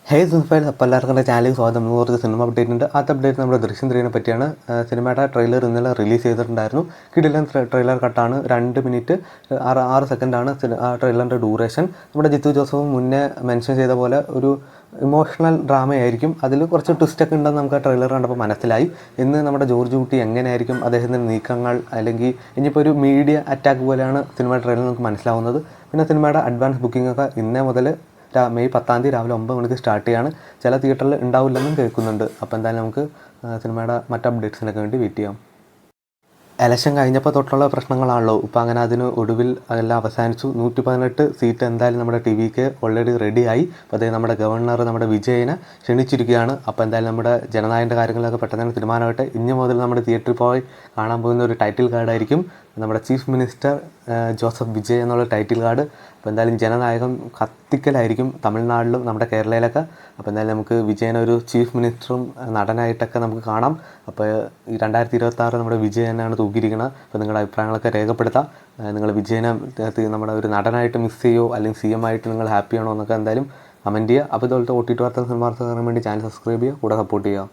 ഹേ സിനിമയിൽ അപ്പോൾ എല്ലാവർക്കും എൻ്റെ ചാനലിൽ സ്വാഗതം. എന്ന് കുറച്ച് സിനിമ അപ്ഡേറ്റ് ഉണ്ട്. ആദ്യത്തെ അപ്ഡേറ്റ് നമ്മുടെ ദൃശ്യം 3 പറ്റിയാണ്. സിനിമയുടെ ട്രെയിലർ ഇന്നലെ റിലീസ് ചെയ്തിട്ടുണ്ടായിരുന്നു. കിടിലൻ ട്രെയിലർ കട്ടാണ്. 2 മിനിറ്റ് 6 സെക്കൻഡാണ് ആ ട്രെയിലറിൻ്റെ ഡ്യൂറേഷൻ. നമ്മുടെ ജിത്തു ജോസഫ് മുന്നേ മെൻഷൻ ചെയ്ത പോലെ ഒരു ഇമോഷണൽ ഡ്രാമയായിരിക്കും. അതിൽ കുറച്ച് ട്വിസ്റ്റൊക്കെ ഉണ്ടെന്ന് നമുക്ക് ആ ട്രെയിലർ കണ്ടപ്പോൾ മനസ്സിലായി. ഇന്ന് നമ്മുടെ ജോർജ് കുട്ടി എങ്ങനെയായിരിക്കും അദ്ദേഹത്തിൻ്റെ നീക്കങ്ങൾ, അല്ലെങ്കിൽ ഇനിയിപ്പോൾ ഒരു മീഡിയ അറ്റാക്ക് പോലെയാണ് സിനിമ ട്രെയിലർ നമുക്ക് മനസ്സിലാവുന്നത്. പിന്നെ സിനിമയുടെ അഡ്വാൻസ് ബുക്കിംഗ് ഇന്നേ മുതൽ മെയ് 10 രാവിലെ 9 മണിക്ക് സ്റ്റാർട്ട് ചെയ്യാണ്. ചില തിയേറ്ററിൽ ഉണ്ടാവില്ലെന്നും കേൾക്കുന്നുണ്ട്. അപ്പോൾ എന്തായാലും നമുക്ക് സിനിമയുടെ മറ്റ് അപ്ഡേറ്റ്സിനൊക്കെ വേണ്ടി വെയിറ്റ് ചെയ്യാം. എലക്ഷൻ കഴിഞ്ഞപ്പോൾ തൊട്ടുള്ള പ്രശ്നങ്ങളാണല്ലോ. ഇപ്പോൾ അങ്ങനെ അതിന് ഒടുവിൽ എല്ലാം അവസാനിച്ചു. 118 സീറ്റ് എന്തായാലും നമ്മുടെ TVക്ക് ഓൾറെഡി റെഡിയായി. അപ്പോൾ അതേ നമ്മുടെ ഗവർണർ നമ്മുടെ വിജയനെ ക്ഷണിച്ചിരിക്കുകയാണ്. അപ്പോൾ എന്തായാലും നമ്മുടെ ജനനായകൻ്റെ കാര്യങ്ങളൊക്കെ പെട്ടെന്ന് തന്നെ തീരുമാനമായിട്ട് ഇനി മുതൽ നമ്മുടെ തിയേറ്ററിൽ പോയി കാണാൻ പോകുന്ന ഒരു ടൈറ്റിൽ കാർഡായിരിക്കും നമ്മുടെ ചീഫ് മിനിസ്റ്റർ ജോസഫ് വിജയ് എന്നുള്ള ടൈറ്റിൽ കാർഡ്. അപ്പോൾ എന്തായാലും ജനനായകം കത്തിക്കലായിരിക്കും തമിഴ്നാട്ടിലും നമ്മുടെ കേരളയിലൊക്കെ. അപ്പോൾ എന്തായാലും നമുക്ക് വിജയനെ ഒരു ചീഫ് മിനിസ്റ്ററും നടനായിട്ടൊക്കെ നമുക്ക് കാണാം. അപ്പോൾ ഈ 2026 നമ്മുടെ വിജയനാണ് തൂക്കിയിരിക്കുന്നത്. അപ്പോൾ നിങ്ങളുടെ അഭിപ്രായങ്ങളൊക്കെ രേഖപ്പെടുത്താം. നിങ്ങൾ വിജയനെ നമ്മുടെ ഒരു നടനായിട്ട് മിസ് ചെയ്യുമോ, അല്ലെങ്കിൽ CM ആയിട്ട് നിങ്ങൾ ഹാപ്പിയാണോ എന്നൊക്കെ എന്തായാലും കമൻറ്റ് ചെയ്യുക. അപ്പോൾ ഇതുപോലത്തെ OTT വാർത്തകൾ സിനിമ വാർത്തകൾ അറിയാൻ വേണ്ടി ചാനൽ സബ്സ്ക്രൈബ് ചെയ്യുക, കൂടെ സപ്പോർട്ട് ചെയ്യുക.